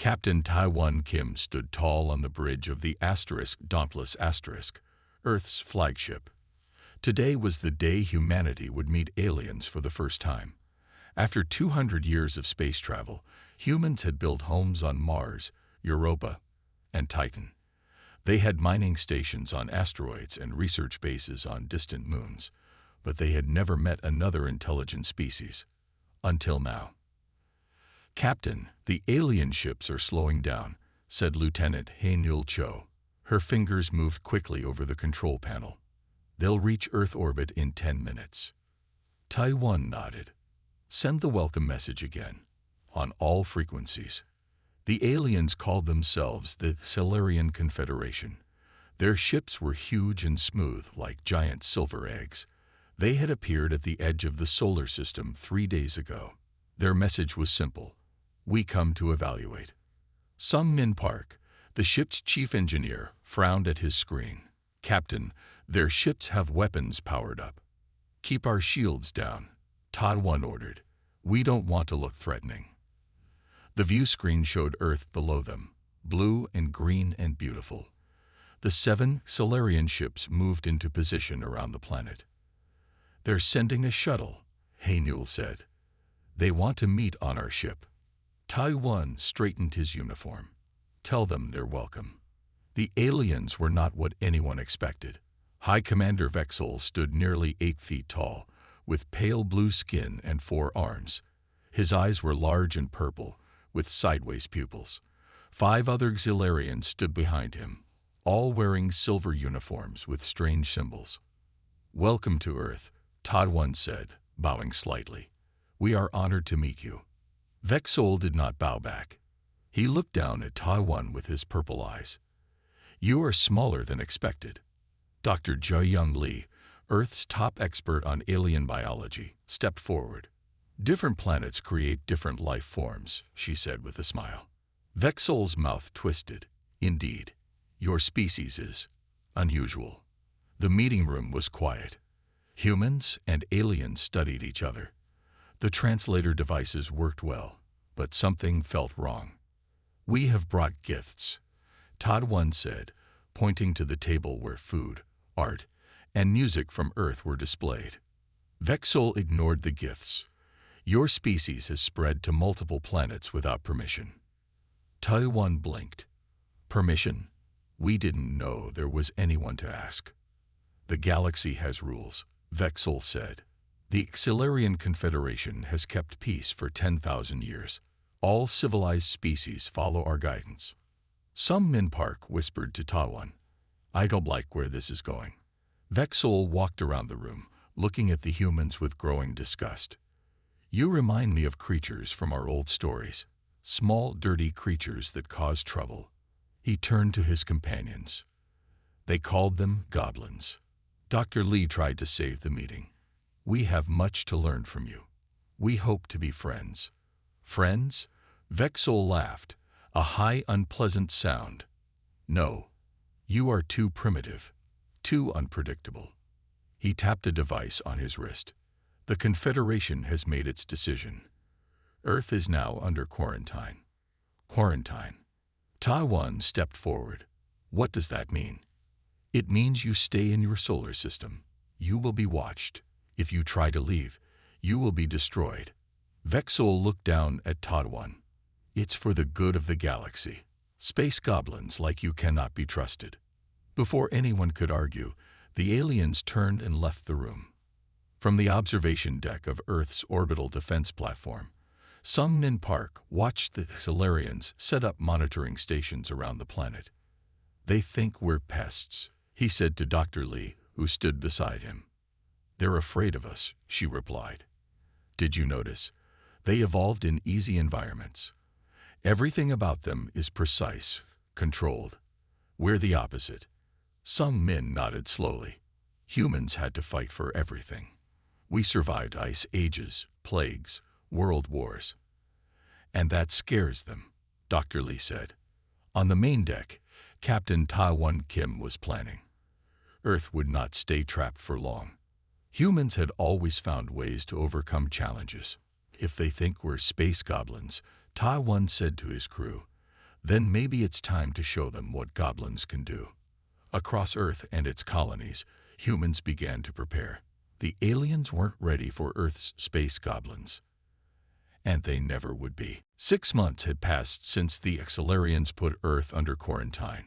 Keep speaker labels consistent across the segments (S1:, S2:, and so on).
S1: Captain Taiwan Kim stood tall on the bridge of the Dauntless Earth's flagship. Today was the day humanity would meet aliens for the first time. After 200 years of space travel, humans had built homes on Mars, Europa, and Titan. They had mining stations on asteroids and research bases on distant moons, but they had never met another intelligent species. Until now. "Captain, the alien ships are slowing down," said Lieutenant Hae-Nul Cho. Her fingers moved quickly over the control panel. "They'll reach Earth orbit in 10 minutes. Taiwan nodded. "Send the welcome message again, on all frequencies." The aliens called themselves the Solarian Confederation. Their ships were huge and smooth like giant silver eggs. They had appeared at the edge of the solar system 3 days ago. Their message was simple: "We come to evaluate." Sung Min Park, the ship's chief engineer, frowned at his screen. "Captain, their ships have weapons powered up." "Keep our shields down," Taiwan ordered. "We don't want to look threatening." The view screen showed Earth below them, blue and green and beautiful. The 7 Solarian ships moved into position around the planet. "They're sending a shuttle," Hae-Nul said. "They want to meet on our ship." Taiwan straightened his uniform. "Tell them they're welcome." The aliens were not what anyone expected. High Commander Vexol stood nearly 8 feet tall, with pale blue skin and 4 arms. His eyes were large and purple, with sideways pupils. 5 other Xilarians stood behind him, all wearing silver uniforms with strange symbols. "Welcome to Earth," Taiwan said, bowing slightly. "We are honored to meet you." Vexol did not bow back. He looked down at Taiwan with his purple eyes. "You are smaller than expected." Dr. Zhe-Young Lee, Earth's top expert on alien biology, stepped forward. "Different planets create different life forms," she said with a smile. Vexol's mouth twisted. "Indeed, your species is unusual." The meeting room was quiet. Humans and aliens studied each other. The translator devices worked well, but something felt wrong. "We have brought gifts," Taiwan said, pointing to the table where food, art, and music from Earth were displayed. Vexol ignored the gifts. "Your species has spread to multiple planets without permission." Taiwan blinked. "Permission? We didn't know there was anyone to ask." "The galaxy has rules," Vexol said. "The Xilarian Confederation has kept peace for 10,000 years. All civilized species follow our guidance." Sung Min Park whispered to Taiwan, "I don't like where this is going." Vexol walked around the room, looking at the humans with growing disgust. "You remind me of creatures from our old stories. Small, dirty creatures that cause trouble." He turned to his companions. "They called them Goblins." Dr. Lee tried to save the meeting. "We have much to learn from you. We hope to be friends." "Friends?" Vexol laughed, a high, unpleasant sound. "No, you are too primitive, too unpredictable." He tapped a device on his wrist. "The Confederation has made its decision. Earth is now under quarantine." "Quarantine?" Taiwan stepped forward. "What does that mean?" "It means you stay in your solar system. You will be watched. If you try to leave, you will be destroyed." Vexol looked down at Taiwan. "It's for the good of the galaxy. Space goblins like you cannot be trusted." Before anyone could argue, the aliens turned and left the room. From the observation deck of Earth's orbital defense platform, Sung Min Park watched the Solarians set up monitoring stations around the planet. "They think we're pests," he said to Dr. Lee, who stood beside him. "They're afraid of us," she replied. "Did you notice? They evolved in easy environments. Everything about them is precise, controlled. We're the opposite." Sung Min nodded slowly. "Humans had to fight for everything. We survived ice ages, plagues, world wars." "And that scares them," Dr. Lee said. On the main deck, Captain Taiwan Kim was planning. Earth would not stay trapped for long. Humans had always found ways to overcome challenges. "If they think we're space goblins," Taiwan said to his crew, Then maybe it's time to show them what goblins can do. Across Earth and its colonies, humans began to prepare. The aliens weren't ready for Earth's space goblins. And they never would be. 6 months had passed since the Accelarians put Earth under quarantine.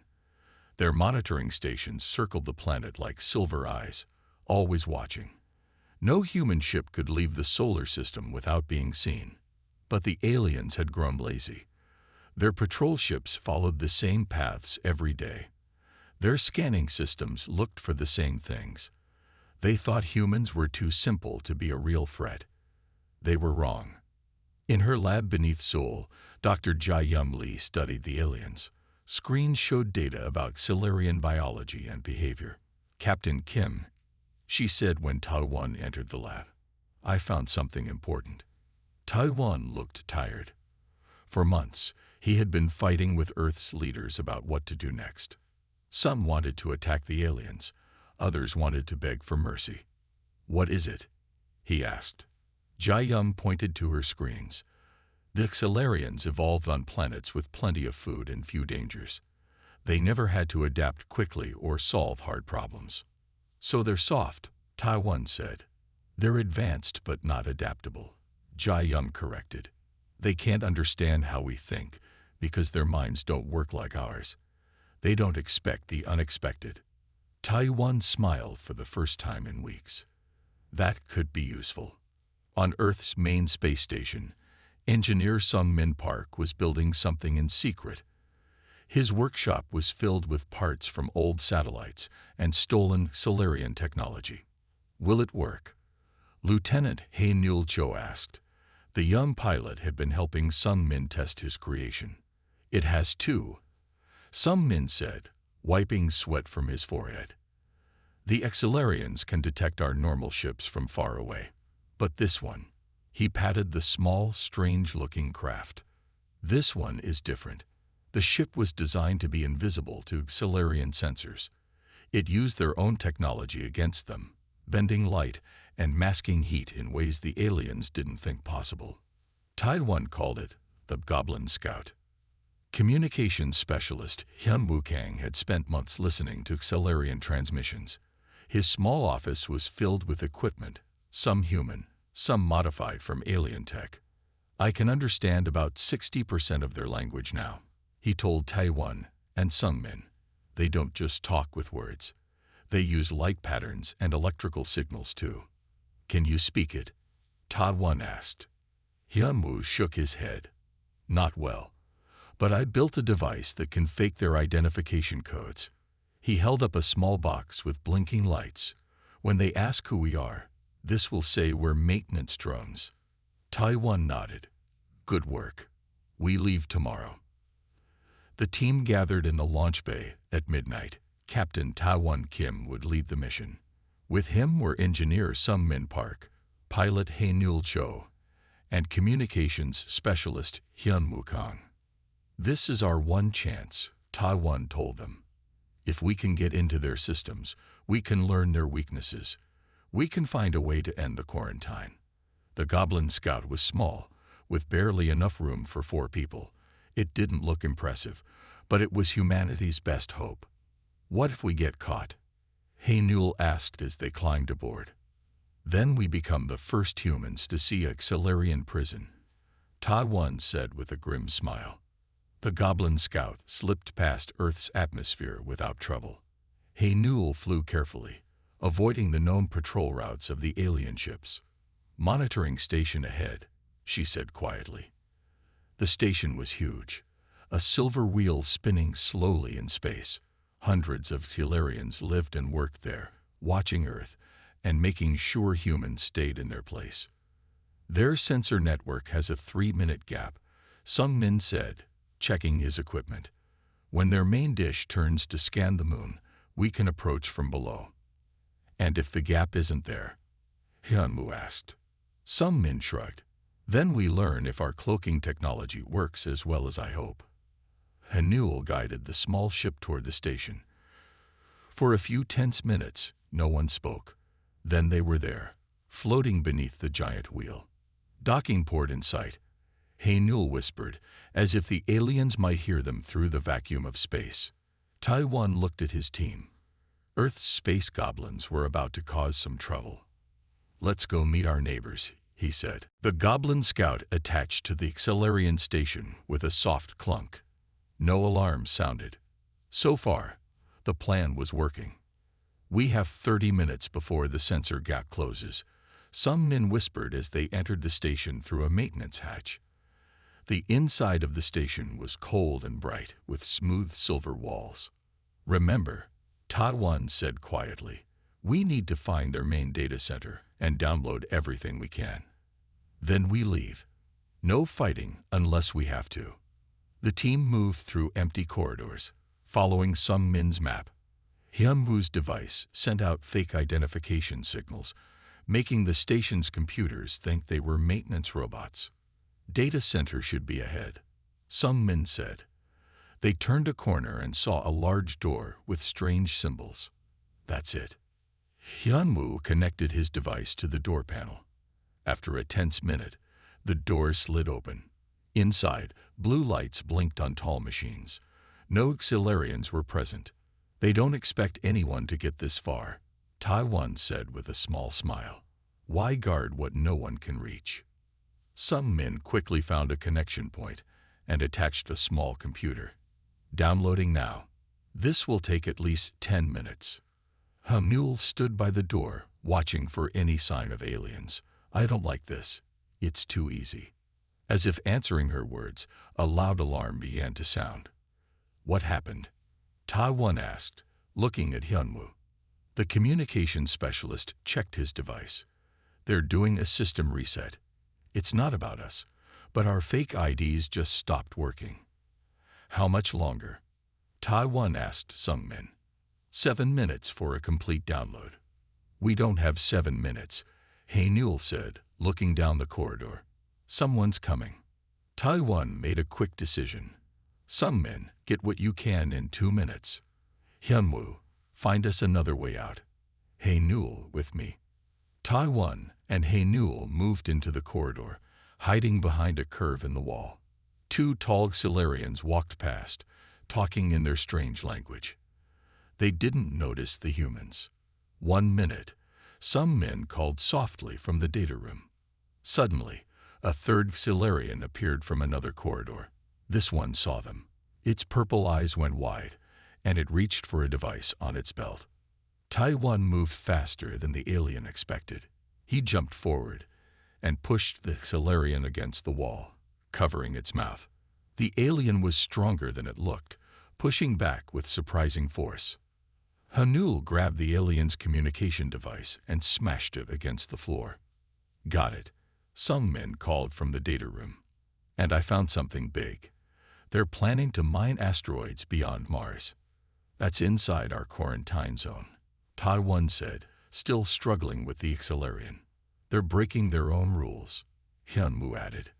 S1: Their monitoring stations circled the planet like silver eyes, always watching. No human ship could leave the solar system without being seen. But the aliens had grown lazy. Their patrol ships followed the same paths every day. Their scanning systems looked for the same things. They thought humans were too simple to be a real threat. They were wrong. In her lab beneath Seoul, Dr. Jae-yum Lee studied the aliens. Screens showed data about Accelarian biology and behavior. "Captain Kim," she said when Taiwan entered the lab, "I found something important." Taiwan looked tired. For months, he had been fighting with Earth's leaders about what to do next. Some wanted to attack the aliens. Others wanted to beg for mercy. "What is it?" he asked. Jae-yum pointed to her screens. The Accelarians evolved on planets with plenty of food and few dangers. They never had to adapt quickly or solve hard problems. "So they're soft," Taiwan said. "They're advanced but not adaptable," Jae-yum corrected. "They can't understand how we think because their minds don't work like ours. They don't expect the unexpected." Taiwan smiled for the first time in weeks. That could be useful. On Earth's main space station, engineer Sung-min Park was building something in secret. His workshop was filled with parts from old satellites and stolen Accelarian technology. "Will it work?" Lieutenant Hae-Nul Cho asked. The young pilot had been helping Sung-min test his creation. "It has too," Sung-min said, wiping sweat from his forehead. "The Accelarians can detect our normal ships from far away. But this one," he patted the small, strange-looking craft. "This one is different. The ship was designed to be invisible to Accelarian sensors. It used their own technology against them, bending light and masking heat in ways the aliens didn't think possible." Taiwan called it the Goblin Scout. Communications specialist Hyun Woo-kang had spent months listening to Accelarian transmissions. His small office was filled with equipment, some human, some modified from alien tech. "I can understand about 60% of their language now," he told Taiwan and Sung-min. "They don't just talk with words. They use light patterns and electrical signals too." "Can you speak it?" Taiwan asked. Hyun-woo shook his head. "Not well. But I built a device that can fake their identification codes." He held up a small box with blinking lights. "When they ask who we are, this will say we're maintenance drones." Taiwan nodded. "Good work. We leave tomorrow." The team gathered in the launch bay at midnight. Captain Taiwan Kim would lead the mission. With him were engineer Sung-min Park, pilot Hae-Nul Cho, and communications specialist Hyun Woo-kang. "This is our one chance," Taiwan told them. "If we can get into their systems, we can learn their weaknesses. We can find a way to end the quarantine." The Goblin Scout was small, with barely enough room for 4 people. It didn't look impressive, but it was humanity's best hope. "What if we get caught?" Hae-Nul asked as they climbed aboard. "Then we become the first humans to see a Accelarian prison," Taiwan said with a grim smile. The Goblin Scout slipped past Earth's atmosphere without trouble. Hae-Nul flew carefully, avoiding the known patrol routes of the alien ships. "Monitoring station ahead," she said quietly. The station was huge, a silver wheel spinning slowly in space. Hundreds of Accelarians lived and worked there, watching Earth and making sure humans stayed in their place. "Their sensor network has a 3-minute gap," Sung-min said, checking his equipment. "When their main dish turns to scan the moon, we can approach from below." "And if the gap isn't there?" Hyun-woo asked. Sung-min shrugged. "Then we learn if our cloaking technology works as well as I hope." Hae-Nul guided the small ship toward the station. For a few tense minutes, no one spoke. Then they were there, floating beneath the giant wheel. Docking port in sight. Haynul whispered, as if the aliens might hear them through the vacuum of space. Taiwan looked at his team. Earth's space goblins were about to cause some trouble. "Let's go meet our neighbors," he said. The Goblin Scout attached to the Accelerian station with a soft clunk. No alarm sounded. So far, the plan was working. "We have 30 minutes before the sensor gap closes," some men whispered as they entered the station through a maintenance hatch. The inside of the station was cold and bright, with smooth silver walls. "Remember," Taiwan said quietly, "we need to find their main data center and download everything we can. Then we leave. No fighting unless we have to." The team moved through empty corridors, following Sung Min's map. Hyunwoo's device sent out fake identification signals, making the station's computers think they were maintenance robots. "Data center should be ahead," Sung Min said. They turned a corner and saw a large door with strange symbols. "That's it." Hyunwoo connected his device to the door panel. After a tense minute, the door slid open. Inside, blue lights blinked on tall machines. No Accelerians were present. "They don't expect anyone to get this far," Taiwan said with a small smile. "Why guard what no one can reach?" Some men quickly found a connection point and attached a small computer. "Downloading now. This will take at least 10 minutes." Hamul stood by the door, watching for any sign of aliens. "I don't like this. It's too easy." As if answering her words, a loud alarm began to sound. "What happened?" Taiwan asked, looking at Hyunwoo. The communications specialist checked his device. "They're doing a system reset. It's not about us, but our fake IDs just stopped working." "How much longer?" Taiwan asked Sung Min. 7 minutes for a complete download." "We don't have 7 minutes," Haynul said, looking down the corridor. "Someone's coming." Taiwan made a quick decision. "Sung Min, get what you can in 2 minutes. Hyunwoo, find us another way out. Haynul, with me." Taiwan and Haynul moved into the corridor, hiding behind a curve in the wall. 2 tall Accelerians walked past, talking in their strange language. They didn't notice the humans. 1 minute, some men called softly from the data room. Suddenly, a third Accelerian appeared from another corridor. This one saw them. Its purple eyes went wide, and it reached for a device on its belt. Taiwan moved faster than the alien expected. He jumped forward and pushed the Accelerian against the wall, covering its mouth. The alien was stronger than it looked, pushing back with surprising force. Hanul grabbed the alien's communication device and smashed it against the floor. "Got it," some men called from the data room. "And I found something big. They're planning to mine asteroids beyond Mars. That's inside our quarantine zone," Taiwan said, still struggling with the Accelerian. "They're breaking their own rules," Hyunwoo added.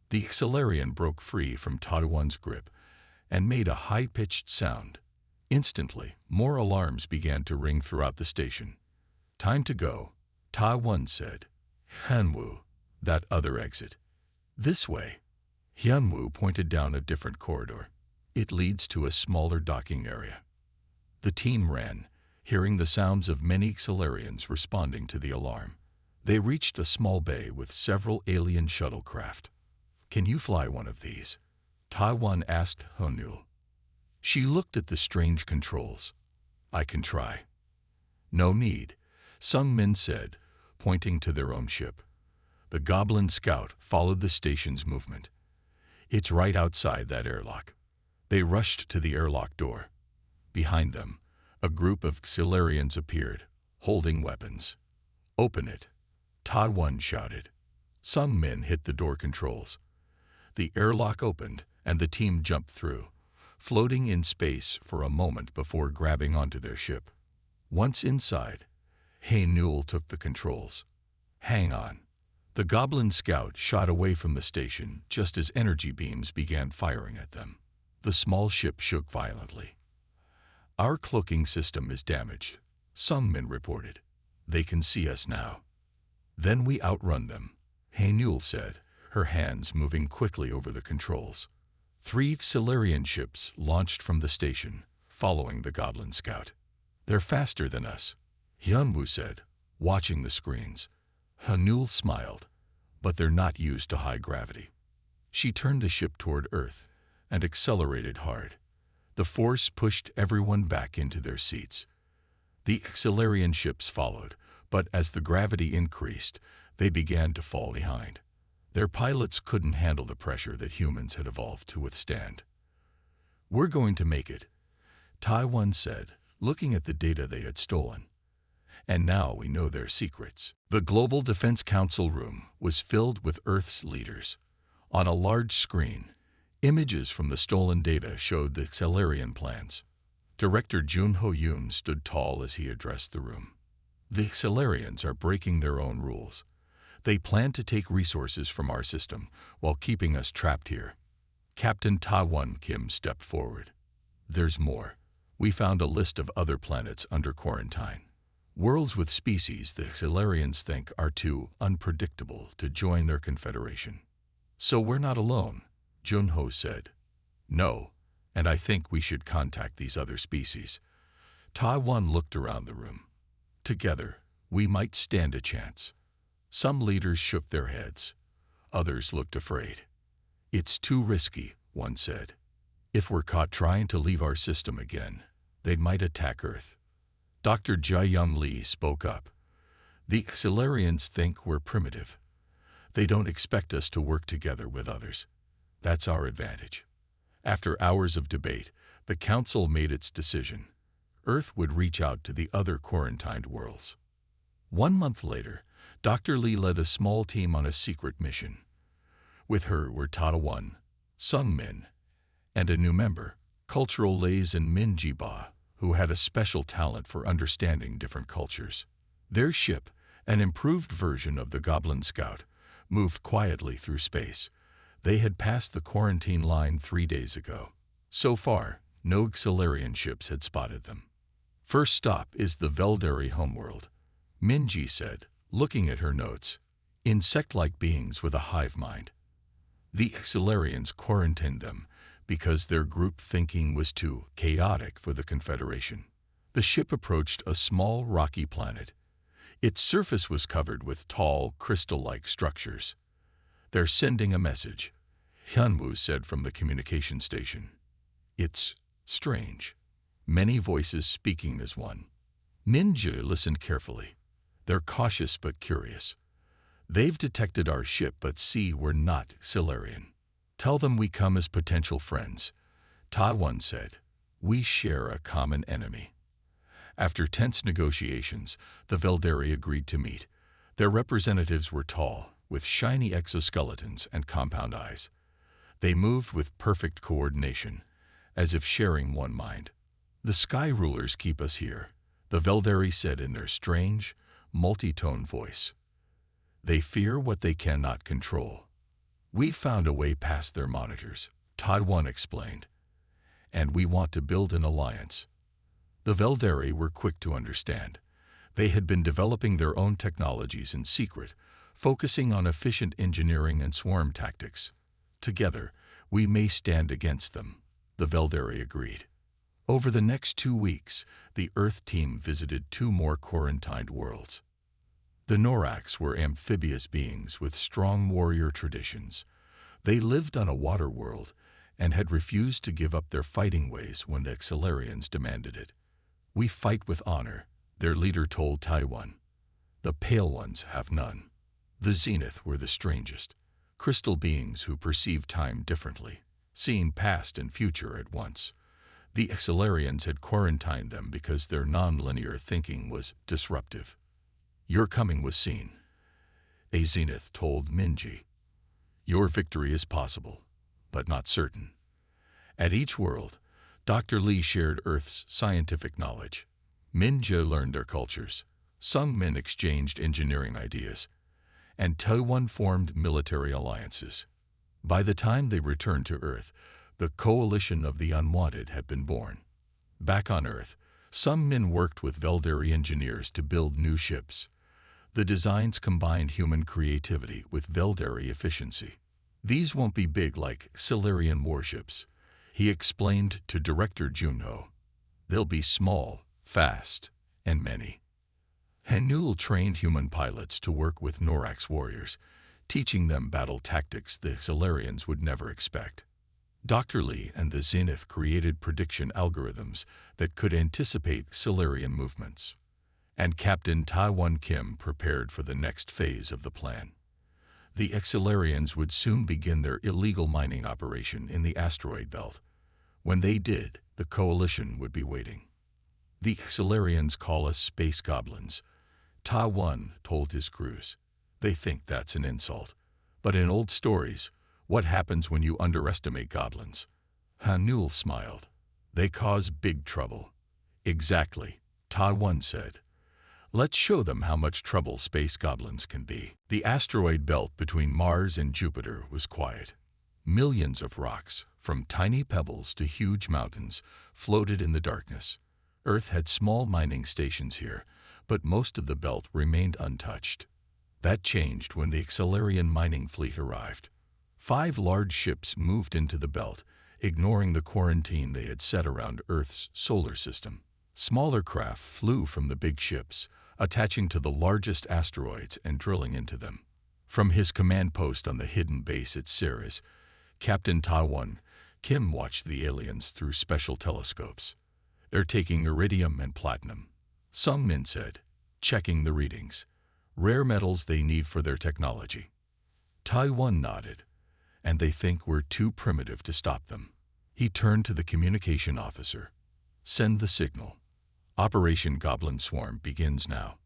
S1: The Accelerian broke free from Taiwan's grip and made a high-pitched sound. Instantly, more alarms began to ring throughout the station. "Time to go," Taiwan said. "Hyunwoo, that other exit." "This way." Hyunwoo pointed down a different corridor. "It leads to a smaller docking area." The team ran, hearing the sounds of many Accelerians responding to the alarm. They reached a small bay with several alien shuttlecraft. "Can you fly one of these?" Taiwan asked Honul. She looked at the strange controls. "I can try." "No need," Sung Min said, pointing to their own ship. The Goblin Scout followed the station's movement. "It's right outside that airlock." They rushed to the airlock door. Behind them, a group of Accelerians appeared, holding weapons. "Open it," Taiwan shouted. Some men hit the door controls. The airlock opened, and the team jumped through, floating in space for a moment before grabbing onto their ship. Once inside, Haynul took the controls. "Hang on." The Goblin Scout shot away from the station just as energy beams began firing at them. The small ship shook violently. "Our cloaking system is damaged," some men reported. "They can see us now." "Then we outrun them," Haynul said, her hands moving quickly over the controls. 3 Xilarian ships launched from the station, following the Goblin scout. "They're faster than us," Hyunwoo said, watching the screens. Hanul smiled, "But they're not used to high gravity." She turned the ship toward Earth and accelerated hard. The force pushed everyone back into their seats. The Xilarian ships followed, but as the gravity increased, they began to fall behind. Their pilots couldn't handle the pressure that humans had evolved to withstand. "We're going to make it," Taiwan said, looking at the data they had stolen. "And now we know their secrets." The Global Defense Council room was filled with Earth's leaders. On a large screen, images from the stolen data showed the Xilarian plans. Director Jun Ho-yoon stood tall as he addressed the room. "The Xilarians are breaking their own rules. They plan to take resources from our system while keeping us trapped here." Captain Ta-won Kim stepped forward. "There's more. We found a list of other planets under quarantine. Worlds with species the Xilarians think are too unpredictable to join their confederation." "So we're not alone," Jun-ho said. "No, and I think we should contact these other species." Taiwan looked around the room. "Together, we might stand a chance." Some leaders shook their heads. Others looked afraid. "It's too risky," one said. "If we're caught trying to leave our system again, they might attack Earth." Dr. Jae-young Lee spoke up. "The Xilarians think we're primitive. They don't expect us to work together with others. That's our advantage." After hours of debate, the Council made its decision. Earth would reach out to the other quarantined worlds. 1 month later, Dr. Lee led a small team on a secret mission. With her were Tata-won, Sung-min, and a new member, Cultural Lays and Min Ji-ba, who had a special talent for understanding different cultures. Their ship, an improved version of the Goblin Scout, moved quietly through space. They had passed the quarantine line 3 days ago. So far, no Xilarian ships had spotted them. "First stop is the Velderi homeworld," Minji said, looking at her notes. "Insect-like beings with a hive mind. The Xilarians quarantined them because their group thinking was too chaotic for the Confederation." The ship approached a small rocky planet. Its surface was covered with tall, crystal-like structures. "They're sending a message," Hyunwoo said from the communication station. "It's strange. Many voices speaking as one." Minju listened carefully. "They're cautious but curious. They've detected our ship but see we're not Xilarian. Tell them we come as potential friends," Ta-won said. "We share a common enemy." After tense negotiations, the Velderi agreed to meet. Their representatives were tall, with shiny exoskeletons and compound eyes. They moved with perfect coordination, as if sharing one mind. "The Sky Rulers keep us here," the Velderi said in their strange, multi-tone voice. "They fear what they cannot control. We found a way past their monitors," Taiwan explained. "And we want to build an alliance." The Velderi were quick to understand. They had been developing their own technologies in secret, focusing on efficient engineering and swarm tactics. "Together, we may stand against them," the Velderi agreed. Over the next 2 weeks, the Earth team visited 2 more quarantined worlds. The Norax were amphibious beings with strong warrior traditions. They lived on a water world and had refused to give up their fighting ways when the Xilarians demanded it. "We fight with honor," their leader told Taiwan. "The Pale Ones have none." The Zenith were the strangest. Crystal beings who perceived time differently, seeing past and future at once. The Xilarians had quarantined them because their non-linear thinking was disruptive. "Your coming was seen," a Zenith told Minji. "Your victory is possible, but not certain." At each world, Dr. Lee shared Earth's scientific knowledge. Minji learned their cultures. Sung-min exchanged engineering ideas, and Taiwan formed military alliances. By the time they returned to Earth, the coalition of the unwanted had been born. Back on Earth, Sung-min worked with Velderi engineers to build new ships. The designs combined human creativity with Velderi efficiency. These won't be big like Silurian warships, he explained to Director Juno. They'll be small, fast, and many. Hanul trained human pilots to work with Norax warriors, teaching them battle tactics the Silurians would never expect. Dr. Lee and the Zenith created prediction algorithms that could anticipate Silurian movements. And Captain Taiwan Kim prepared for the next phase of the plan. The Silurians would soon begin their illegal mining operation in the asteroid belt. When they did, the coalition would be waiting. The Silurians call us space goblins, Taiwan told his crews. They think that's an insult. But in old stories, what happens when you underestimate goblins? Hanul smiled. They cause big trouble. Exactly, Taiwan said. Let's show them how much trouble space goblins can be. The asteroid belt between Mars and Jupiter was quiet. Millions of rocks, from tiny pebbles to huge mountains, floated in the darkness. Earth had small mining stations here, but most of the belt remained untouched. That changed when the Silurian mining fleet arrived. 5 large ships moved into the belt, ignoring the quarantine they had set around Earth's solar system. Smaller craft flew from the big ships, attaching to the largest asteroids and drilling into them. From his command post on the hidden base at Ceres, Captain Taiwan Kim watched the aliens through special telescopes. They're taking iridium and platinum, Sung Min said, checking the readings. Rare metals they need for their technology. Taiwan nodded, and they think we're too primitive to stop them. He turned to the communication officer. Send the signal. Operation Goblin Swarm begins now.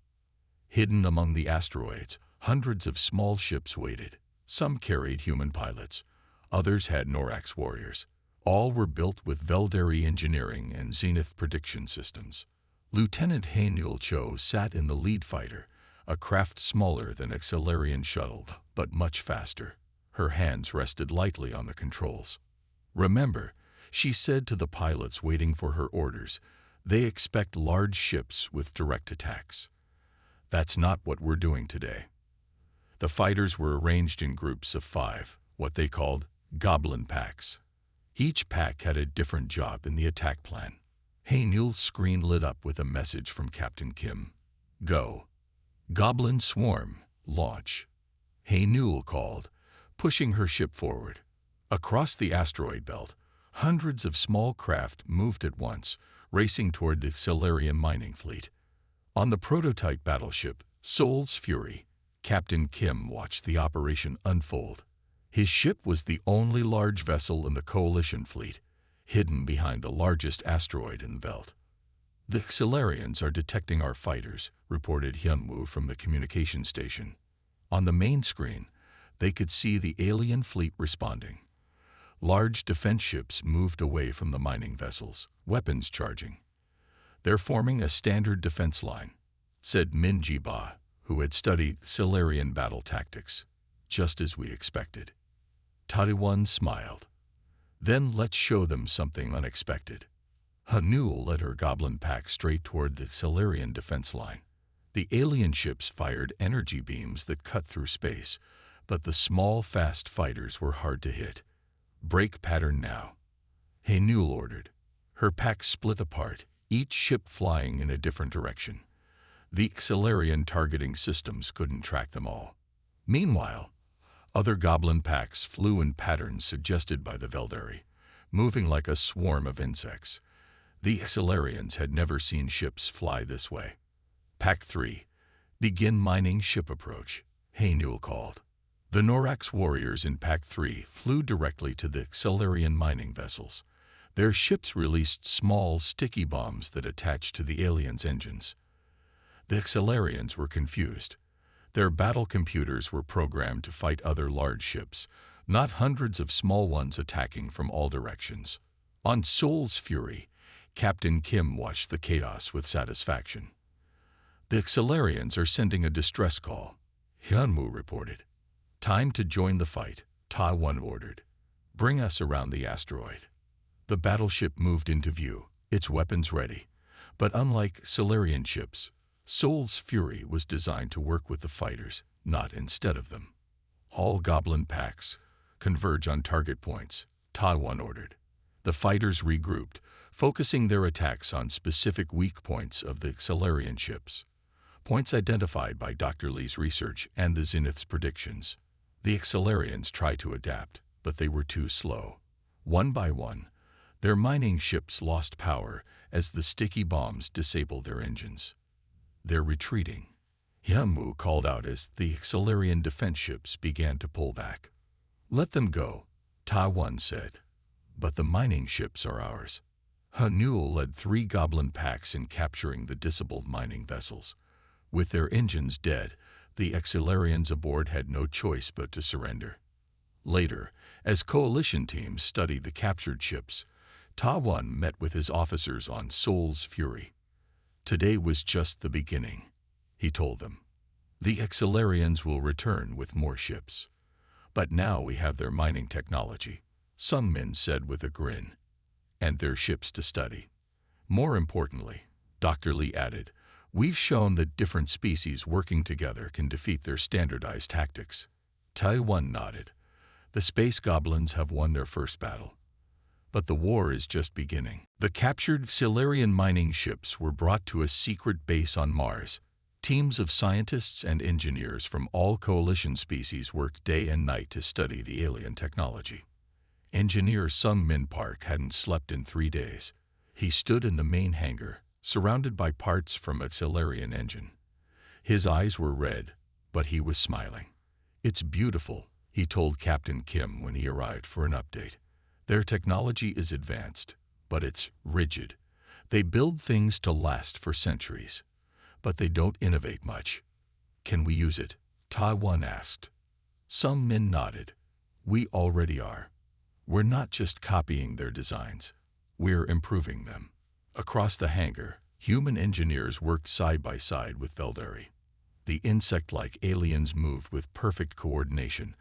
S1: Hidden among the asteroids, hundreds of small ships waited. Some carried human pilots. Others had Norax warriors. All were built with Velderi engineering and Zenith prediction systems. Lieutenant Hanul Cho sat in the lead fighter, a craft smaller than a Silurian shuttle, but much faster. Her hands rested lightly on the controls. Remember, she said to the pilots waiting for her orders, they expect large ships with direct attacks. That's not what we're doing today. The fighters were arranged in groups of 5, what they called Goblin packs. Each pack had a different job in the attack plan. Hanul's screen lit up with a message from Captain Kim. Go. Goblin Swarm, launch. Hanul called, pushing her ship forward. Across the asteroid belt, hundreds of small craft moved at once, racing toward the Silurian mining fleet. On the prototype battleship, Soul's Fury, Captain Kim watched the operation unfold. His ship was the only large vessel in the coalition fleet, hidden behind the largest asteroid in the belt. The Silurians are detecting our fighters, reported Hyunwoo from the communication station. On the main screen, they could see the alien fleet responding. Large defense ships moved away from the mining vessels, weapons charging. They're forming a standard defense line, said Min Ji-ba, who had studied Silurian battle tactics, just as we expected. Taiwan smiled. Then let's show them something unexpected. Hanul led her goblin pack straight toward the Silurian defense line. The alien ships fired energy beams that cut through space, but the small, fast fighters were hard to hit. Break pattern now, Hanul ordered. Her pack split apart, each ship flying in a different direction. The Silurian targeting systems couldn't track them all. Meanwhile, other goblin packs flew in patterns suggested by the Velderi, moving like a swarm of insects. The Silurians had never seen ships fly this way. Pack 3, begin mining ship approach, Hanul called. The Norax warriors in Pack 3 flew directly to the Silurian mining vessels. Their ships released small, sticky bombs that attached to the aliens' engines. The Silurians were confused. Their battle computers were programmed to fight other large ships, not hundreds of small ones attacking from all directions. On Soul's Fury, Captain Kim watched the chaos with satisfaction. The Silurians are sending a distress call, Hyunwoo reported. Time to join the fight, Taiwan ordered. Bring us around the asteroid. The battleship moved into view, its weapons ready. But unlike Silurian ships, Soul's Fury was designed to work with the fighters, not instead of them. All goblin packs, Converge on target points, Ta-1 ordered. The fighters regrouped, focusing their attacks on specific weak points of the Xelarian ships, points identified by Dr. Lee's research and the Zenith's predictions. The Xelarians tried to adapt, but they were too slow. One by one, their mining ships lost power as the sticky bombs disabled their engines. They're retreating, Hyunwoo called out as the Xelarian defense ships began to pull back. Let them go, Ta-1 said. But the mining ships are ours. Hyunwoo led 3 Goblin packs in capturing the disabled mining vessels. With their engines dead, the Xelarians aboard had no choice but to surrender. Later, as coalition teams studied the captured ships, Ta-1 met with his officers on Seoul's Fury. Today was just the beginning, he told them. The Xelarians will return with more ships. But now we have their mining technology, Sung-min said with a grin, and their ships to study. More importantly, Dr. Lee added, we've shown that different species working together can defeat their standardized tactics. Ta-1 nodded. The space goblins have won their first battle. But the war is just beginning. The captured Xelarian mining ships were brought to a secret base on Mars. Teams of scientists and engineers from all coalition species worked day and night to study the alien technology. Engineer Sung-min Park hadn't slept in 3 days. He stood in the main hangar, surrounded by parts from a Xelarian engine. His eyes were red, but he was smiling. It's beautiful, he told Captain Kim when he arrived for an update. Their technology is advanced, but it's rigid. They build things to last for centuries, but they don't innovate much. Can we use it? Ta-1 asked. Sung-min nodded. We already are. We're not just copying their designs. We're improving them. Across the hangar, human engineers worked side by side with Veldari. The insect-like aliens moved with perfect coordination,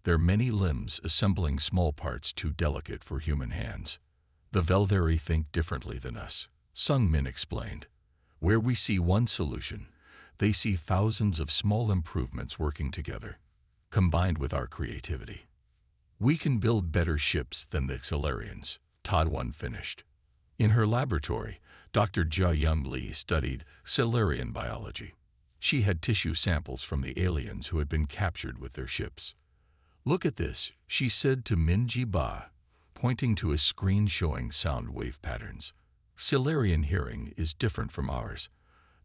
S1: their many limbs assembling small parts too delicate for human hands. The Veldari think differently than us, Sung-min explained. Where we see one solution, they see thousands of small improvements working together, combined with our creativity. We can build better ships than the Xelarians, Ta-1 finished. In her laboratory, Dr. Ja-Young Lee studied Xelarian biology. She had tissue samples from the aliens who had been captured with their ships. Look at this, she said to Min-ji Ba, pointing to a screen showing sound wave patterns. Xelarian hearing is different from ours.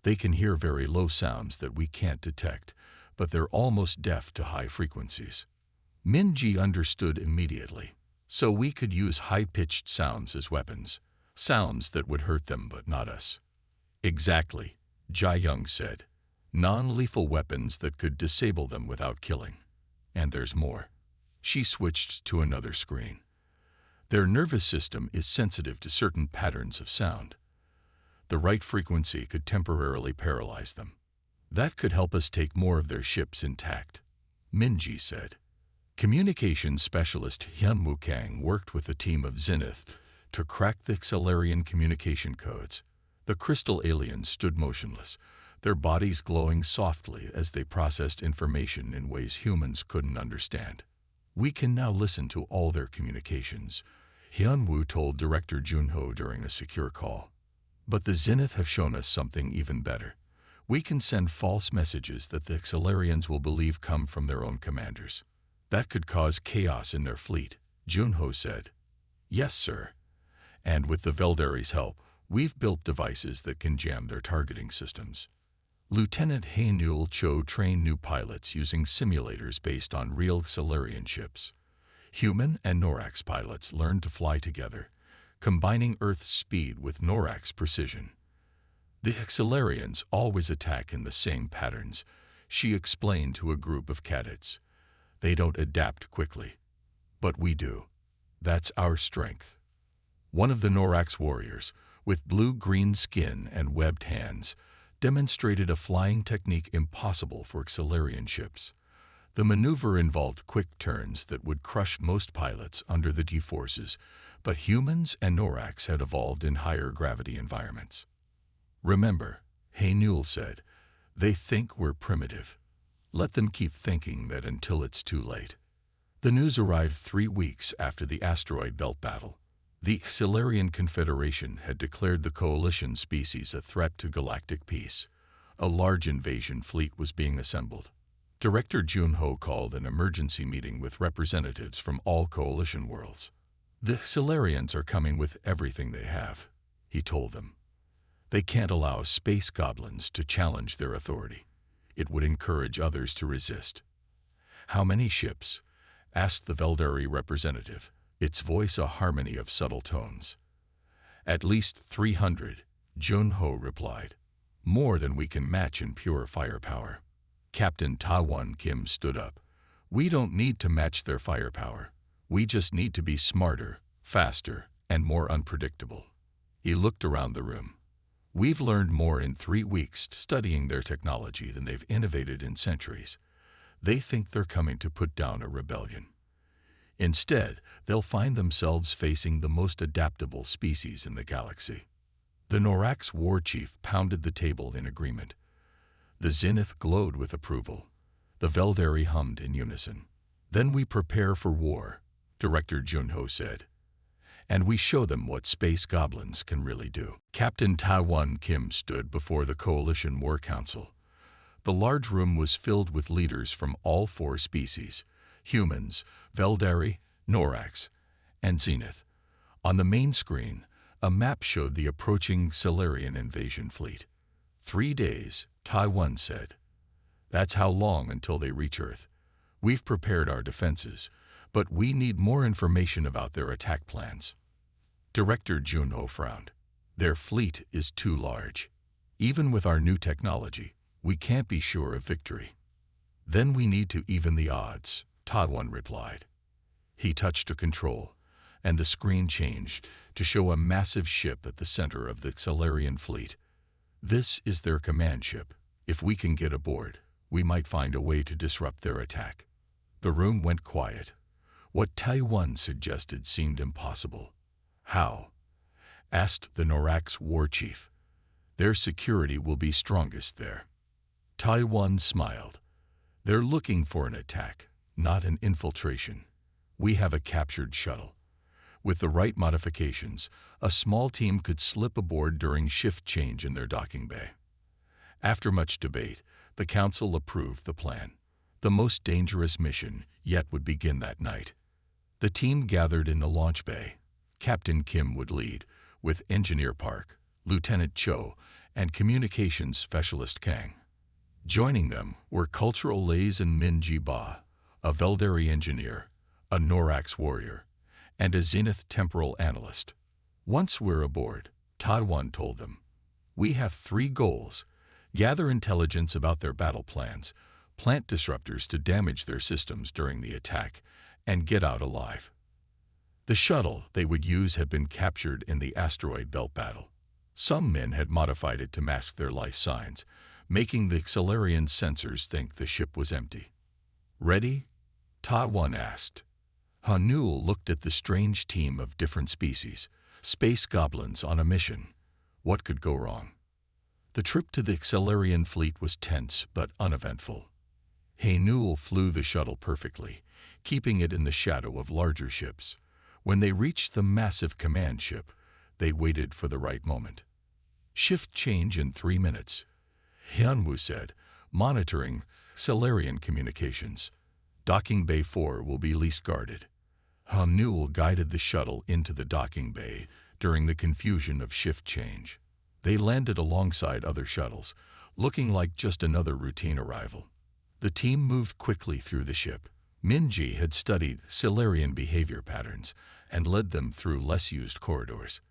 S1: They can hear very low sounds that we can't detect, but they're almost deaf to high frequencies. Min-ji understood immediately. So we could use high-pitched sounds as weapons, sounds that would hurt them but not us. Exactly, Ja-Young said. Non-lethal weapons that could disable them without killing. And there's more. She switched to another screen. Their nervous system is sensitive to certain patterns of sound. The right frequency could temporarily paralyze them. That could help us take more of their ships intact, Min-ji said. Communications specialist Hyunwoo Kang worked with a team of Zenith to crack the Xelarian communication codes. The crystal aliens stood motionless, their bodies glowing softly as they processed information in ways humans couldn't understand. We can now listen to all their communications, Hyunwoo told Director Junho during a secure call. But the Zenith have shown us something even better. We can send false messages that the Xelarians will believe come from their own commanders. That could cause chaos in their fleet, Junho said. Yes, sir. And with the Veldari's help, we've built devices that can jam their targeting systems. Lieutenant Hae-Nul Cho trained new pilots using simulators based on real Xelarian ships. Human and Norax pilots learned to fly together, combining Earth's speed with Norax precision. The Xelarians always attack in the same patterns, she explained to a group of cadets. They don't adapt quickly. But we do. That's our strength. One of the Norax warriors, with blue-green skin and webbed hands, demonstrated a flying technique impossible for Xelarian ships. The maneuver involved quick turns that would crush most pilots under the G-forces, but humans and Norax had evolved in higher gravity environments. Remember, Hae-Nul said, they think we're primitive. Let them keep thinking that until it's too late. The news arrived 3 weeks after the asteroid belt battle. The Xilarian Confederation had declared the coalition species a threat to galactic peace. A large invasion fleet was being assembled. Director Junho called an emergency meeting with representatives from all coalition worlds. The Xilarians are coming with everything they have, he told them. They can't allow space goblins to challenge their authority. It would encourage others to resist. How many ships? Asked the Veldari representative, its voice a harmony of subtle tones. At least 300, Junho replied. More than we can match in pure firepower. Captain Ta-Won Kim stood up. We don't need to match their firepower. We just need to be smarter, faster, and more unpredictable. He looked around the room. We've learned more in 3 weeks studying their technology than they've innovated in centuries. They think they're coming to put down a rebellion. Instead, they'll find themselves facing the most adaptable species in the galaxy. The Norax war chief pounded the table in agreement. The Zenith glowed with approval. The Veldari hummed in unison. Then we prepare for war, Director Junho said. And we show them what space goblins can really do. Captain Ta-Won Kim stood before the Coalition War Council. The large room was filled with leaders from all 4 species, humans, Veldari, Norax, and Zenith. On the main screen, a map showed the approaching Xilarian invasion fleet. 3 days, Ta-Won said. That's how long until they reach Earth. We've prepared our defenses, but we need more information about their attack plans. Director Junho frowned. Their fleet is too large. Even with our new technology, we can't be sure of victory. Then we need to even the odds, Ta-Won replied. He touched a control, and the screen changed to show a massive ship at the center of the Xilarian fleet. This is their command ship. If we can get aboard, we might find a way to disrupt their attack. The room went quiet. What Ta-Won suggested seemed impossible. How? Asked the Norax war chief. Their security will be strongest there. Ta-Won smiled. They're looking for an attack, not an infiltration. We have a captured shuttle. With the right modifications, a small team could slip aboard during shift change in their docking bay. After much debate, the council approved the plan. The most dangerous mission yet would begin that night. The team gathered in the launch bay. Captain Kim would lead, with Engineer Park, Lieutenant Cho, and Communications Specialist Kang. Joining them were Cultural Lays and Min-Ji Ba, a Veldari engineer, a Norax warrior, and a Zenith temporal analyst. Once we're aboard, Ta-Won told them, we have 3 goals: gather intelligence about their battle plans, plant disruptors to damage their systems during the attack, and get out alive. The shuttle they would use had been captured in the asteroid belt battle. Some men had modified it to mask their life signs, making the Xilarian sensors think the ship was empty. Ready? Ta-Won asked. Hanul looked at the strange team of different species, space goblins on a mission. What could go wrong? The trip to the Xilarian fleet was tense but uneventful. Hanul flew the shuttle perfectly, keeping it in the shadow of larger ships. When they reached the massive command ship, they waited for the right moment. Shift change in 3 minutes, Hyunwoo said, monitoring Xilarian communications. Docking Bay 4 will be least guarded. Hanul guided the shuttle into the docking bay during the confusion of shift change. They landed alongside other shuttles, looking like just another routine arrival. The team moved quickly through the ship. Min-Ji had studied Xilarian behavior patterns and led them through less used corridors.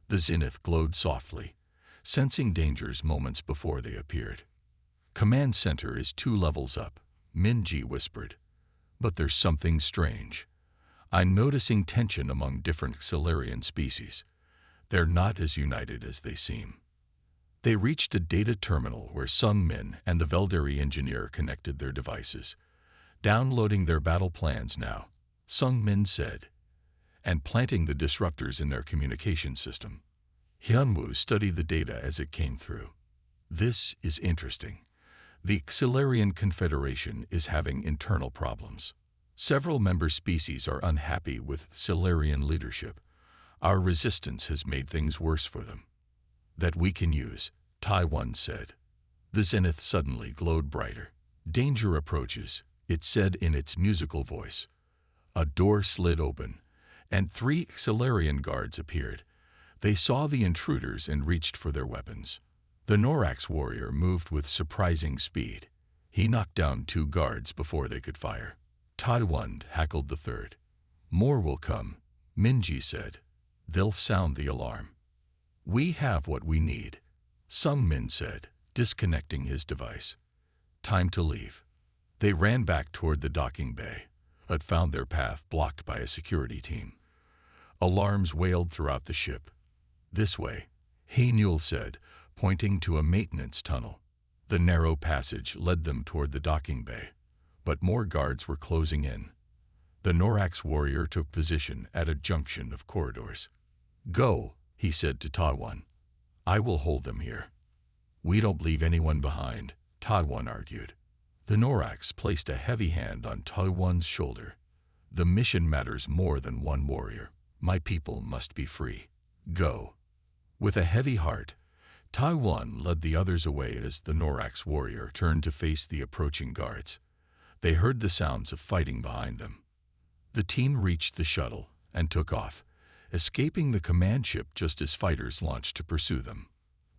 S1: The Zenith glowed softly, sensing dangers moments before they appeared. Command center is 2 levels up, Min-Ji whispered. But there's something strange. I'm noticing tension among different Xilarian species. They're not as united as they seem. They reached a data terminal where Sung Min and the Veldari engineer connected their devices. Downloading their battle plans now, Sung Min said, and planting the disruptors in their communication system. Hyunwoo studied the data as it came through. This is interesting. The Xilarian Confederation is having internal problems. Several member species are unhappy with Silurian leadership. Our resistance has made things worse for them. That we can use, Taiwan said. The zenith suddenly glowed brighter. Danger approaches, it said in its musical voice. A door slid open, and 3 Silurian guards appeared. They saw the intruders and reached for their weapons. The Norax warrior moved with surprising speed. He knocked down 2 guards before they could fire. Taiwan hackled the 3rd. More will come, Minji said. They'll sound the alarm. We have what we need, Sung Min said, disconnecting his device. Time to leave. They ran back toward the docking bay, but found their path blocked by a security team. Alarms wailed throughout the ship. This way, Haenul said, pointing to a maintenance tunnel. The narrow passage led them toward the docking bay, but more guards were closing in. The Norax warrior took position at a junction of corridors. Go, he said to Taiwan. I will hold them here. We don't leave anyone behind, Taiwan argued. The Norax placed a heavy hand on Taiwan's shoulder. The mission matters more than one warrior. My people must be free. Go. With a heavy heart, Taiwan led the others away as the Norax warrior turned to face the approaching guards. They heard the sounds of fighting behind them. The team reached the shuttle and took off, escaping the command ship just as fighters launched to pursue them.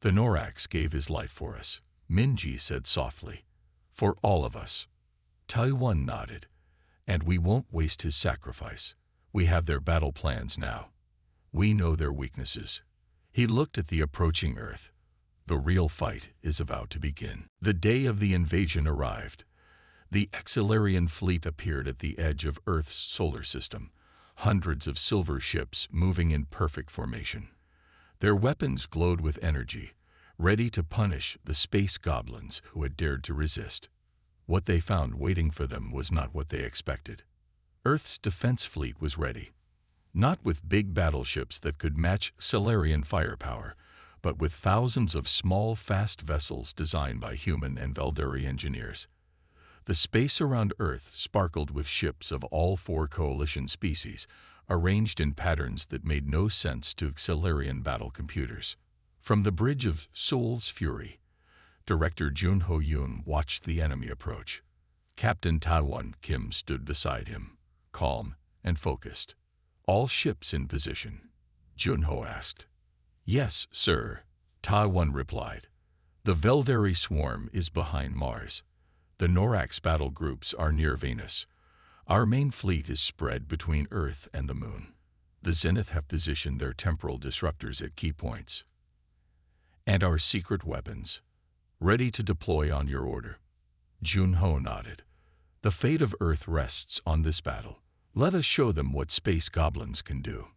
S1: The Norax gave his life for us, Minji said softly. For all of us. Taiwan nodded. And we won't waste his sacrifice. We have their battle plans now. We know their weaknesses. He looked at the approaching Earth. The real fight is about to begin. The day of the invasion arrived. The Exilarian fleet appeared at the edge of Earth's solar system, hundreds of silver ships moving in perfect formation. Their weapons glowed with energy, ready to punish the space goblins who had dared to resist. What they found waiting for them was not what they expected. Earth's defense fleet was ready, not with big battleships that could match Solarian firepower, but with thousands of small, fast vessels designed by human and Veldari engineers. The space around Earth sparkled with ships of all 4 coalition species, arranged in patterns that made no sense to Solarian battle computers. From the bridge of Seoul's Fury, Director Jun Ho-yoon watched the enemy approach. Captain Taiwan Kim stood beside him, calm and focused. All ships in position, Junho asked. Yes, sir, Taiwan replied. The Veldari swarm is behind Mars. The Norax battle groups are near Venus. Our main fleet is spread between Earth and the Moon. The Zenith have positioned their temporal disruptors at key points. And our secret weapons, ready to deploy on your order. Junho nodded. The fate of Earth rests on this battle. Let us show them what space goblins can do.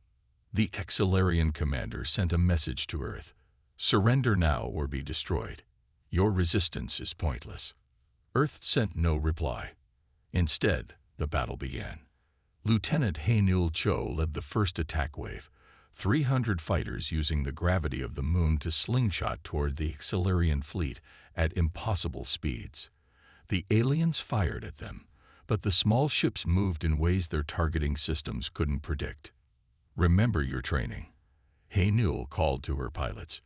S1: The Exilarian commander sent a message to Earth. Surrender now or be destroyed. Your resistance is pointless. Earth sent no reply. Instead, the battle began. Lieutenant Haenul Cho led the first attack wave, 300 fighters using the gravity of the moon to slingshot toward the Exilarian fleet at impossible speeds. The aliens fired at them, but the small ships moved in ways their targeting systems couldn't predict. Remember your training. Haenul called to her pilots.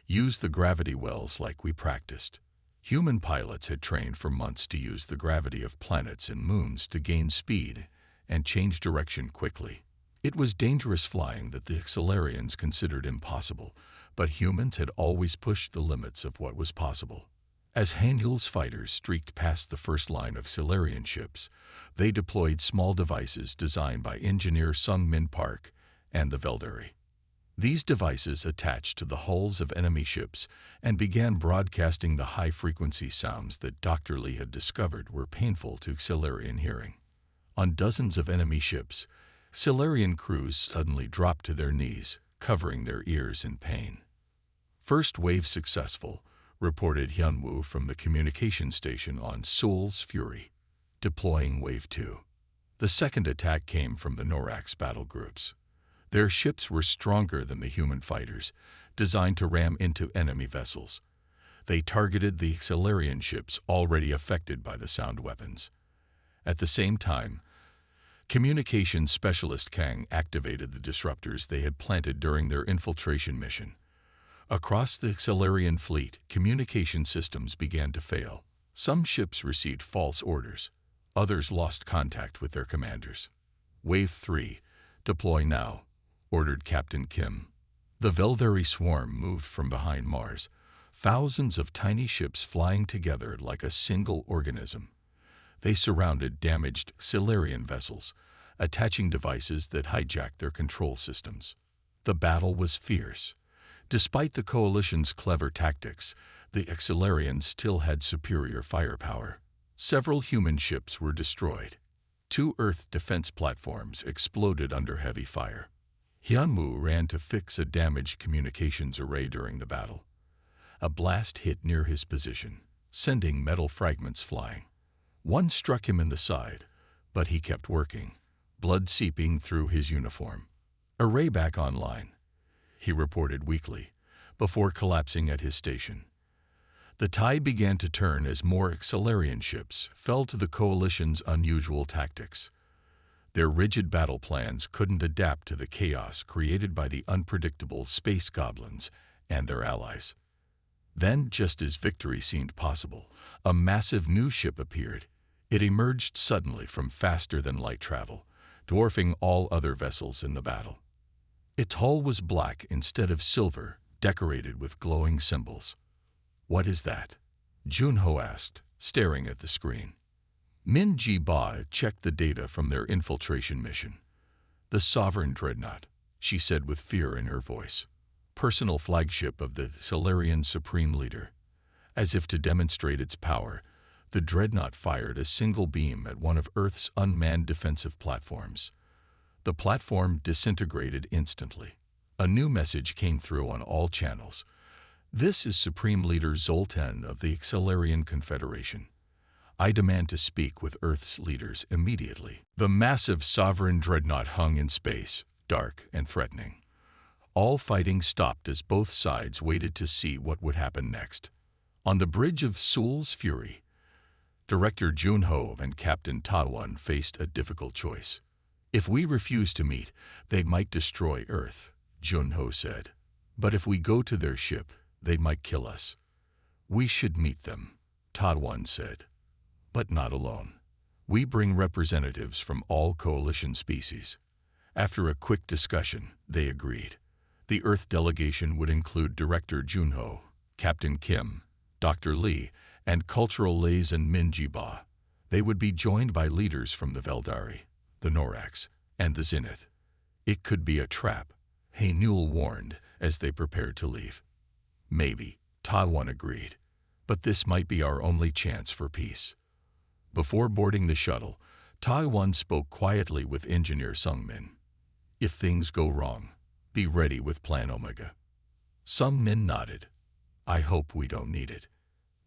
S1: Use the gravity wells like we practiced. Human pilots had trained for months to use the gravity of planets and moons to gain speed and change direction quickly. It was dangerous flying that the Exilarians considered impossible, but humans had always pushed the limits of what was possible. As Haenul's fighters streaked past the first line of Solarian ships, they deployed small devices designed by engineer Sung Min Park and the Veldari. These devices attached to the hulls of enemy ships and began broadcasting the high-frequency sounds that Dr. Lee had discovered were painful to Solarian hearing. On dozens of enemy ships, Solarian crews suddenly dropped to their knees, covering their ears in pain. First wave successful, reported Hyunwoo from the communication station on Seoul's Fury, deploying Wave 2. The second attack came from the Norax battle groups. Their ships were stronger than the human fighters, designed to ram into enemy vessels. They targeted the Solarian ships already affected by the sound weapons. At the same time, Communications specialist Kang activated the disruptors they had planted during their infiltration mission. Across the Xelarian fleet, communication systems began to fail. Some ships received false orders. Others lost contact with their commanders. Wave 3, deploy now, ordered Captain Kim. The Veldari swarm moved from behind Mars, thousands of tiny ships flying together like a single organism. They surrounded damaged Xelarian vessels, attaching devices that hijacked their control systems. The battle was fierce. Despite the Coalition's clever tactics, the Xelarians still had superior firepower. Several human ships were destroyed. 2 Earth defense platforms exploded under heavy fire. Hyunwoo ran to fix a damaged communications array during the battle. A blast hit near his position, sending metal fragments flying. One struck him in the side, but he kept working, blood seeping through his uniform. "Array back online," he reported weakly, before collapsing at his station. The tide began to turn as more Xelarian ships fell to the Coalition's unusual tactics. Their rigid battle plans couldn't adapt to the chaos created by the unpredictable space goblins and their allies. Then, just as victory seemed possible, a massive new ship appeared. It emerged suddenly from faster-than-light travel, dwarfing all other vessels in the battle. Its hull was black instead of silver, decorated with glowing symbols. "What is that?" Junho asked, staring at the screen. Min Ji-ba checked the data from their infiltration mission. "The Sovereign Dreadnought," she said with fear in her voice. "Personal flagship of the Xelarian Supreme Leader." As if to demonstrate its power, the Dreadnought fired a single beam at one of Earth's unmanned defensive platforms. The platform disintegrated instantly. A new message came through on all channels. "This is Supreme Leader Zoltan of the Xelarian Confederation. I demand to speak with Earth's leaders immediately." The massive Sovereign Dreadnought hung in space, dark and threatening. All fighting stopped as both sides waited to see what would happen next. On the bridge of Seoul's Fury, Director Junho and Captain Ta-won faced a difficult choice. "If we refuse to meet, they might destroy Earth," Junho said. "But if we go to their ship, they might kill us." "We should meet them," Ta-won said. "But not alone. We bring representatives from all Coalition species." After a quick discussion, they agreed. The Earth delegation would include Director Junho, Captain Kim, Dr. Lee, and cultural liaison Min Ji-ba. They would be joined by leaders from the Veldari, the Norax, and the Zenith. It could be a trap, Haenul warned as they prepared to leave. "Maybe," Ta-won agreed, "but this might be our only chance for peace." Before boarding the shuttle, Ta-won spoke quietly with Engineer Sung-min. "If things go wrong, be ready with Plan Omega." Sung-min nodded. "I hope we don't need it."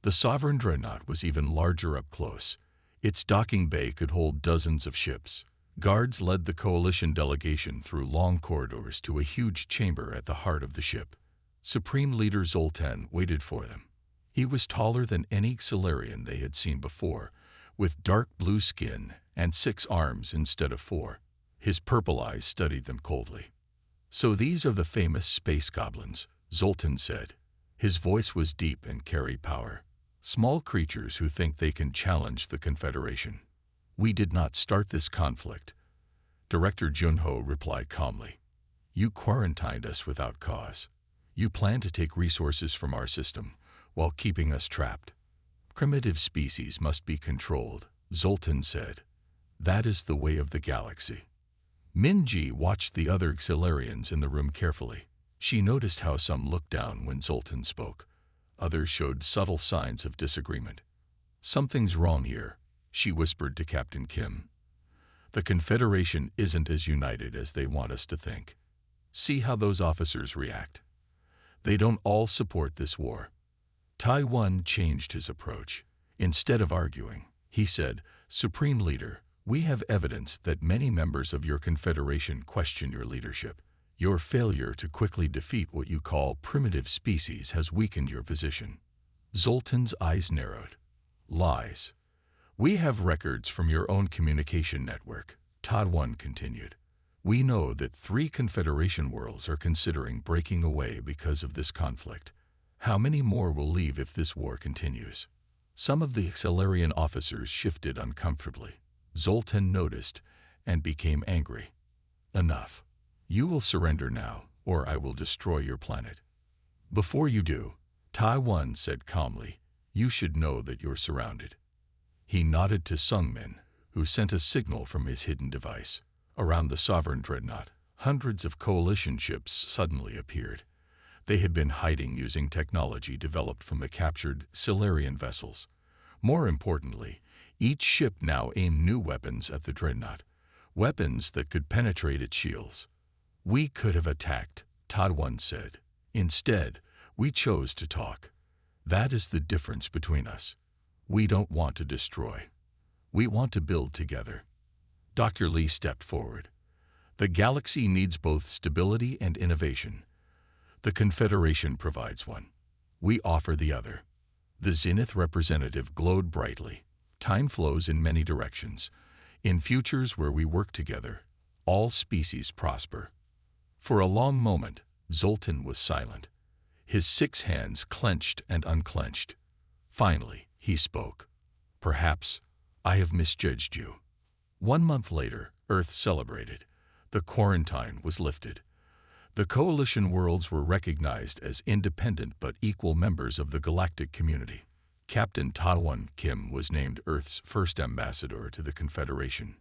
S1: The Sovereign Dreadnought was even larger up close. Its docking bay could hold dozens of ships. Guards led the Coalition delegation through long corridors to a huge chamber at the heart of the ship. Supreme Leader Zoltan waited for them. He was taller than any Xelarian they had seen before, with dark blue skin and 6 arms instead of 4. His purple eyes studied them coldly. "So these are the famous space goblins," Zoltan said. His voice was deep and carried power. "Small creatures who think they can challenge the Confederation." "We did not start this conflict," Director Junho replied calmly. "You quarantined us without cause. You plan to take resources from our system while keeping us trapped. Primitive species must be controlled," Zoltan said. "That is the way of the galaxy." Min-ji watched the other Xelarians in the room carefully. She noticed how some looked down when Zoltan spoke. Others showed subtle signs of disagreement. "Something's wrong here," she whispered to Captain Kim. "The Confederation isn't as united as they want us to think. See how those officers react. They don't all support this war." Tai-won changed his approach. Instead of arguing, he said, "Supreme Leader, we have evidence that many members of your Confederation question your leadership. Your failure to quickly defeat what you call primitive species has weakened your position." Zoltan's eyes narrowed. "Lies. We have records from your own communication network," Todd 1 continued. We know that 3 Confederation worlds are considering breaking away because of this conflict. How many more will leave if this war continues? Some of the Accelarian officers shifted uncomfortably. Zoltan noticed and became angry. Enough. You will surrender now, or I will destroy your planet. Before you do, Tai-1 said calmly, you should know that you're surrounded. He nodded to Sungmin, who sent a signal from his hidden device. Around the Sovereign Dreadnought, hundreds of coalition ships suddenly appeared. They had been hiding using technology developed from the captured Silurian vessels. More importantly, each ship now aimed new weapons at the Dreadnought, weapons that could penetrate its shields. We could have attacked, Todd 1 said. Instead, we chose to talk. That is the difference between us. We don't want to destroy. We want to build together. Dr. Lee stepped forward. The galaxy needs both stability and innovation. The Confederation provides one. We offer the other. The Zenith representative glowed brightly. Time flows in many directions. In futures where we work together, all species prosper. For a long moment, Zoltan was silent. His 6 hands clenched and unclenched. Finally, he spoke. Perhaps I have misjudged you. 1 month later, Earth celebrated. The quarantine was lifted. The coalition worlds were recognized as independent but equal members of the galactic community. Captain Ta-1 Kim was named Earth's first ambassador to the Confederation.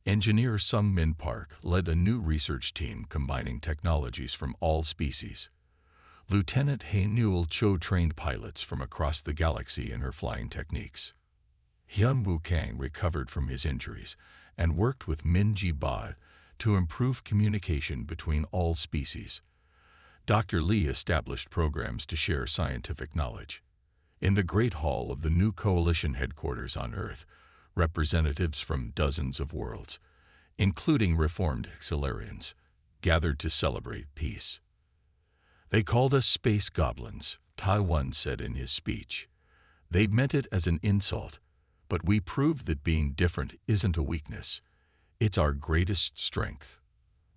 S1: Engineer Sung-Min Park led a new research team combining technologies from all species. Lieutenant He Newell Cho trained pilots from across the galaxy in her flying techniques. Hyun Woo Kang recovered from his injuries and worked with Min Ji Ba to improve communication between all species. Dr. Lee established programs to share scientific knowledge. In the Great Hall of the new coalition headquarters on Earth, representatives from dozens of worlds, including reformed Accelarians, gathered to celebrate peace. They called us space goblins, Tai-1 said in his speech. They meant it as an insult, but we proved that being different isn't a weakness. It's our greatest strength.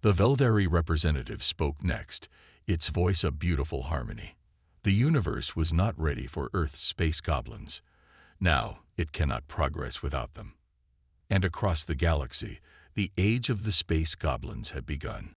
S1: The Veldari representative spoke next, its voice a beautiful harmony. The universe was not ready for Earth's space goblins. Now, it cannot progress without them. And across the galaxy, the age of the space goblins had begun.